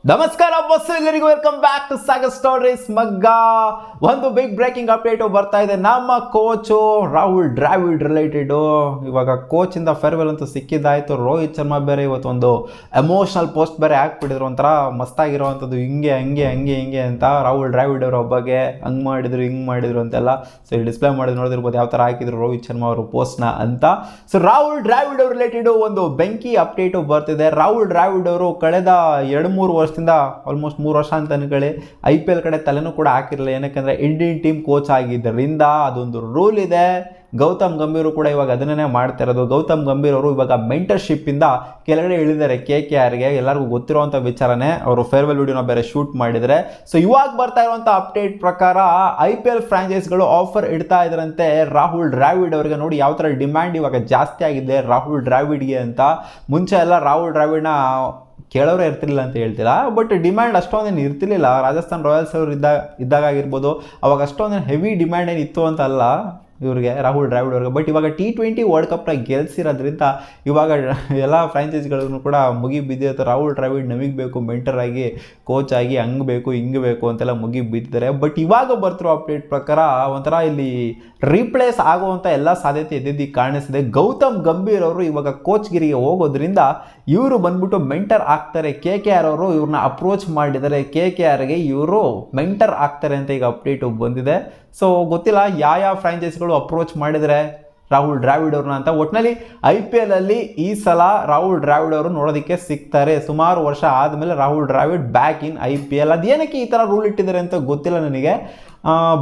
ನಮಸ್ಕಾರ ಬಸ್ಸು ಎಲ್ಲರಿಗೂ welcome back to Sagar stories ಮಗ್ಗ. ಒಂದು ಬಿಗ್ ಬ್ರೇಕಿಂಗ್ ಅಪ್ಡೇಟ್ ಬರ್ತಾ ಇದೆ. ನಮ್ಮ ಕೋಚು ರಾಹುಲ್ ದ್ರಾವಿಡ್ ರಿಲೇಟೆಡ್ ಇವಾಗ ಕೋಚಿಂದ ಫೇರ್ವೆಲ್ ಅಂತೂ ಸಿಕ್ಕಿದ್ದಾಯ್ತು. ರೋಹಿತ್ ಶರ್ಮಾ ಬೇರೆ ಇವತ್ತು ಒಂದು ಎಮೋಷನಲ್ ಪೋಸ್ಟ್ ಬೇರೆ ಹಾಕ್ಬಿಟ್ಟಿದ್ರು, ಒಂಥರ ಮಸ್ತಾಗಿರೋವಂಥದ್ದು, ಹಿಂಗೆ ಹಂಗೆ ಹಂಗೆ ಹಿಂಗೆ ಅಂತ ರಾಹುಲ್ ದ್ರಾವಿಡ್ ಅವರ ಬಗ್ಗೆ ಹಂಗೆ ಮಾಡಿದ್ರು ಹಿಂಗೆ ಮಾಡಿದ್ರು ಅಂತೆಲ್ಲ. ಸೊ ಇಲ್ಲಿ ಡಿಸ್ಪ್ಲೇ ಮಾಡಿದ್ರು, ನೋಡಿರ್ಬೋದು ಯಾವ ಥರ ಹಾಕಿದ್ರು ರೋಹಿತ್ ಶರ್ಮಾ ಅವರು ಪೋಸ್ಟ್ನ ಅಂತ. ಸೊ ರಾಹುಲ್ ದ್ರಾವಿಡ್ ಅವ್ರ ರಿಲೇಟೆಡ್ ಒಂದು ಬೆಂಕಿ ಅಪ್ಡೇಟು ಬರ್ತಿದೆ. ರಾಹುಲ್ ದ್ರಾವಿಡ್ ಅವರು ಕಳೆದ 2-3 ವರ್ಷದಿಂದ ಆಲ್ಮೋಸ್ಟ್ 3 ವರ್ಷ ಅಂತ ಅನ್ಕೊಳ್ಳಿ, IPL ಕಡೆ ತಲೆನೂ ಕೂಡ ಹಾಕಿರಲಿಲ್ಲ. ಏನಕ್ಕೆ ಇಂಡಿಯನ್ ಟೀಮ್ ಕೋಚ್ ಆಗಿದ್ದರಿಂದ ಅದೊಂದು ರೂಲ್ ಇದೆ. ಗೌತಮ್ ಗಂಭೀರ್ ಕೂಡ ಇವಾಗ ಅದನ್ನೇ ಮಾಡ್ತಾ ಇರೋದು. ಗೌತಮ್ ಗಂಭೀರ್ ಅವರು ಇವಾಗ ಮೆಂಟರ್ಶಿಪ್ಪಿಂದ ಕೆಳಗಡೆ ಇಳಿದ್ದಾರೆ KKRಗೆ. ಎಲ್ಲರಿಗೂ ಗೊತ್ತಿರುವಂಥ ವಿಚಾರನೇ. ಅವರು ಫೇರ್ವೆಲ್ ವಿಡಿಯೋನ ಬೇರೆ ಶೂಟ್ ಮಾಡಿದರೆ. ಸೊ ಇವಾಗ ಬರ್ತಾ ಇರುವಂಥ ಅಪ್ಡೇಟ್ ಪ್ರಕಾರ IPL ಫ್ರಾಂಚೈಸ್ಗಳು ಆಫರ್ ಇಡ್ತಾ ಇದ್ರಂತೆ ರಾಹುಲ್ ದ್ರಾವಿಡ್ ಅವರಿಗೆ. ನೋಡಿ ಯಾವ ಥರ ಡಿಮ್ಯಾಂಡ್ ಇವಾಗ ಜಾಸ್ತಿ ಆಗಿದೆ ರಾಹುಲ್ ದ್ರಾವಿಡ್ಗೆ ಅಂತ. ಮುಂಚೆ ಎಲ್ಲ ರಾಹುಲ್ ದ್ರಾವಿಡ್ನ ಕೇಳೋರೇ ಇರ್ತಿರ್ಲಿಲ್ಲ ಅಂತ ಹೇಳ್ತಿಲ್ಲ, ಬಟ್ ಡಿಮ್ಯಾಂಡ್ ಅಷ್ಟೊಂದೇನು ಇರ್ತಿರ್ಲಿಲ್ಲ. ರಾಜಸ್ಥಾನ್ ರಾಯಲ್ಸ್ ಅವರು ಇದ್ದಾಗ ಆಗಿರ್ಬೋದು, ಅವಾಗ ಅಷ್ಟೊಂದೇನು ಹೆವಿ ಡಿಮ್ಯಾಂಡ್ ಏನು ಇತ್ತು ಅಂತ ಅಲ್ಲ ಇವ್ರಿಗೆ, ರಾಹುಲ್ ದ್ರಾವಿಡ್ ಅವ್ರಿಗೆ. ಬಟ್ ಇವಾಗ T20 ವರ್ಲ್ಡ್ ಕಪ್ನ ಗೆಲ್ಸಿರೋದ್ರಿಂದ ಇವಾಗ ಎಲ್ಲ ಫ್ರಾಂಚೈಸ್ಗಳನ್ನು ಕೂಡ ಮುಗಿ ಬಿದ್ದಿರುತ್ತೆ. ರಾಹುಲ್ ದ್ರಾವಿಡ್ ನಮಗೆ ಬೇಕು ಮೆಂಟರ್ ಆಗಿ, ಕೋಚ್ ಆಗಿ, ಹಂಗೆ ಬೇಕು ಹಿಂಗೆ ಬೇಕು ಅಂತೆಲ್ಲ ಮುಗಿ ಬಿದ್ದಿದ್ದಾರೆ. ಬಟ್ ಇವಾಗ ಬರ್ತಿರೋ ಅಪ್ಡೇಟ್ ಪ್ರಕಾರ ಒಂಥರ ಇಲ್ಲಿ ರೀಪ್ಲೇಸ್ ಆಗುವಂಥ ಎಲ್ಲ ಸಾಧ್ಯತೆ ಇದ್ದಿದ್ದು ಕಾಣಿಸ್ತಿದೆ. ಗೌತಮ್ ಗಂಭೀರ್ ಅವರು ಇವಾಗ ಕೋಚ್ಗಿರಿಗೆ ಹೋಗೋದ್ರಿಂದ ಇವರು ಬಂದ್ಬಿಟ್ಟು ಮೆಂಟರ್ ಆಗ್ತಾರೆ. KKR ಅವರು ಇವ್ರನ್ನ ಅಪ್ರೋಚ್ ಮಾಡಿದ್ದಾರೆ. KKRಗೆ ಇವರು ಮೆಂಟರ್ ಆಗ್ತಾರೆ ಅಂತ ಈಗ ಅಪ್ಡೇಟು ಬಂದಿದೆ. ಸೊ ಗೊತ್ತಿಲ್ಲ ಯಾವ ಫ್ರಾಂಚೈಸಿಗಳು ಅಪ್ರೋಚ್ ಮಾಡಿದರೆ ರಾಹುಲ್ ದ್ರಾವಿಡ್ ಅವ್ರನ್ನ ಅಂತ. ಒಟ್ಟಿನಲ್ಲಿ IPL ಅಲ್ಲಿ ಈ ಸಲ ರಾಹುಲ್ ದ್ರಾವಿಡ್ ಅವರು ನೋಡೋದಕ್ಕೆ ಸಿಗ್ತಾರೆ. ಸುಮಾರು ವರ್ಷ ಆದಮೇಲೆ Rahul Dravid back in IPL. ಅದೇನಕ್ಕೆ ಈ ಥರ ರೂಲ್ ಇಟ್ಟಿದ್ದಾರೆ ಅಂತ ಗೊತ್ತಿಲ್ಲ ನನಗೆ.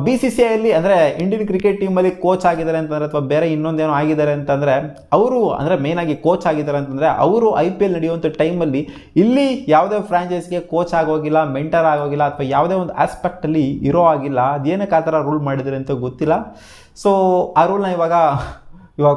BCCIಯಲ್ಲಿ ಅಂದರೆ ಇಂಡಿಯನ್ ಕ್ರಿಕೆಟ್ ಟೀಮಲ್ಲಿ ಕೋಚ್ ಆಗಿದ್ದಾರೆ ಅಂತಂದರೆ, ಅಥವಾ ಬೇರೆ ಇನ್ನೊಂದೇನೋ ಆಗಿದ್ದಾರೆ ಅಂತಂದರೆ, ಅವರು ಅಂದರೆ ಮೇಯ್ನಾಗಿ ಕೋಚ್ ಆಗಿದ್ದಾರೆ ಅಂತಂದರೆ ಅವರು IPL ನಡೆಯುವಂಥ ಟೈಮಲ್ಲಿ ಇಲ್ಲಿ ಯಾವುದೇ ಫ್ರಾಂಚೈಸ್ಗೆ ಕೋಚ್ ಆಗೋಗಿಲ್ಲ, ಮೆಂಟರ್ ಆಗೋಗಿಲ್ಲ, ಅಥವಾ ಯಾವುದೇ ಒಂದು ಆಸ್ಪೆಕ್ಟಲ್ಲಿ ಇರೋ ಆಗಿಲ್ಲ. ಅದೇನಕ್ಕೆ ಆ ಥರ ರೂಲ್ ಮಾಡಿದ್ದಾರೆ ಅಂತ ಗೊತ್ತಿಲ್ಲ. ಸೊ ಆ ರೂಲ್ನ ಇವಾಗ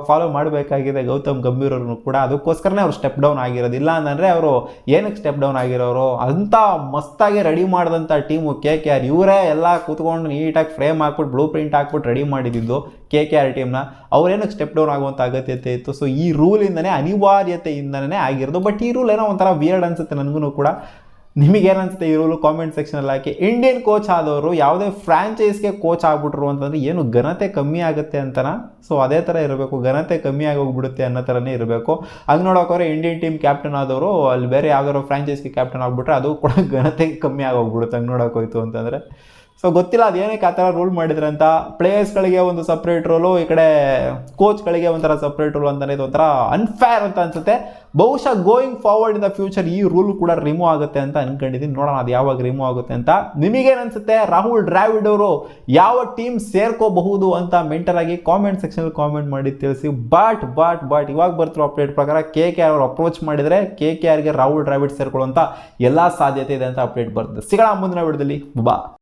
ಫಾಲೋ ಮಾಡಬೇಕಾಗಿದೆ ಗೌತಮ್ ಗಂಭೀರ್ ಅವ್ರನ್ನು ಕೂಡ. ಅದಕ್ಕೋಸ್ಕರನೇ ಅವ್ರು ಸ್ಟೆಪ್ ಡೌನ್ ಆಗಿರೋದು. ಇಲ್ಲ ಅಂತಂದರೆ ಅವರು ಏನಕ್ಕೆ ಸ್ಟೆಪ್ ಡೌನ್ ಆಗಿರೋರು? ಅಂಥ ಮಸ್ತಾಗಿ ರೆಡಿ ಮಾಡಿದಂಥ ಟೀಮು KKR. ಇವರೇ ಎಲ್ಲ ಕೂತ್ಕೊಂಡು ನೀಟಾಗಿ ಫ್ರೇಮ್ ಹಾಕ್ಬಿಟ್ಟು ಬ್ಲೂ ಪ್ರಿಂಟ್ ಹಾಕ್ಬಿಟ್ಟು ರೆಡಿ ಮಾಡಿದ್ದು KKR ಟೀಮ್ನ. ಅವ್ರೇನಕ್ಕೆ ಸ್ಟೆಪ್ ಡೌನ್ ಆಗುವಂಥ ಅಗತ್ಯತೆ ಇತ್ತು? ಸೊ ಈ ರೂಲಿಂದನೇ, ಅನಿವಾರ್ಯತೆಯಿಂದನೇ ಆಗಿರೋದು. ಬಟ್ ಈ ರೂಲ್ ಏನೋ ಒಂಥರ ವಿಯರ್ಡ್ ಅನಿಸುತ್ತೆ ನನಗೂ ಕೂಡ. ನಿಮಗೇನು ಅನಿಸುತ್ತೆ ಈ ರೂಲು? ಕಾಮೆಂಟ್ ಸೆಕ್ಷನಲ್ಲಿ ಹಾಕಿ. ಇಂಡಿಯನ್ ಕೋಚ್ ಆದವರು ಯಾವುದೇ ಫ್ರಾಂಚೈಸ್ಗೆ ಕೋಚ್ ಆಗ್ಬಿಟ್ರು ಅಂತಂದರೆ ಏನು ಘನತೆ ಕಮ್ಮಿ ಆಗುತ್ತೆ ಅಂತನಾ? ಸೊ ಅದೇ ಥರ ಇರಬೇಕು, ಘನತೆ ಕಮ್ಮಿ ಆಗಿ ಹೋಗ್ಬಿಡುತ್ತೆ ಅನ್ನೋ ಥರನೇ ಇರಬೇಕು. ಹಂಗೆ ನೋಡೋಕೋರೆ ಇಂಡಿಯನ್ ಟೀಮ್ ಕ್ಯಾಪ್ಟನ್ ಆದವರು ಅಲ್ಲಿ ಬೇರೆ ಯಾವ್ದಾದ್ರು ಫ್ರಾಂಚೈಸ್ಗೆ ಕ್ಯಾಪ್ಟನ್ ಆಗಿಬಿಟ್ರೆ ಅದು ಕೂಡ ಘನತೆ ಕಮ್ಮಿ ಆಗೋಗ್ಬಿಡುತ್ತೆ, ಹಂಗೆ ನೋಡೋಕೋಯ್ತು ಅಂತಂದರೆ. ಸೊ ಗೊತ್ತಿಲ್ಲ ಅದೇನಕ್ಕೆ ಆ ಥರ ರೂಲ್ ಮಾಡಿದ್ರಂತ. ಪ್ಲೇಯರ್ಸ್ಗಳಿಗೆ ಒಂದು ಸಪ್ರೇಟ್ ರೂಲು, ಈ ಕಡೆ ಕೋಚ್ಗಳಿಗೆ ಒಂಥರ ಸಪ್ರೇಟ್ ರೂಲ್ ಅಂತಲೇ ಇದು ಒಂಥರ ಅನ್ಫೇರ್ ಅಂತ ಅನಿಸುತ್ತೆ. ಬಹುಶಃ going forward in the future ಈ ರೂಲ್ ಕೂಡ ರಿಮೂವ್ ಆಗುತ್ತೆ ಅಂತ ಅನ್ಕೊಂಡಿದ್ದೀನಿ. ನೋಡೋಣ ಅದು ಯಾವಾಗ ರಿಮೂವ್ ಆಗುತ್ತೆ ಅಂತ. ನಿಮಗೇನು ಅನಿಸುತ್ತೆ? ರಾಹುಲ್ ದ್ರಾವಿಡ್ ಅವರು ಯಾವ ಟೀಮ್ ಸೇರ್ಕೋಬಹುದು ಅಂತ ಮೆಂಟರ್ ಆಗಿ ಕಾಮೆಂಟ್ ಸೆಕ್ಷನಲ್ಲಿ ಕಾಮೆಂಟ್ ಮಾಡಿ ತಿಳಿಸಿ. ಬಟ್ ಇವಾಗ ಬರ್ತಿರೋ ಅಪ್ಡೇಟ್ ಪ್ರಕಾರ KKR ಅವರು ಅಪ್ರೋಚ್ ಮಾಡಿದರೆ KKRಗೆ ರಾಹುಲ್ ದ್ರಾವಿಡ್ ಸೇರ್ಕೊಳ್ಳುವಂಥ ಎಲ್ಲ ಸಾಧ್ಯತೆ ಇದೆ ಅಂತ ಅಪ್ಡೇಟ್ ಬರ್ತದೆ. ಸಿಗೋಣ ಮುಂದಿನ ವಿಡಿಯೋದಲ್ಲಿ. ಬಾ.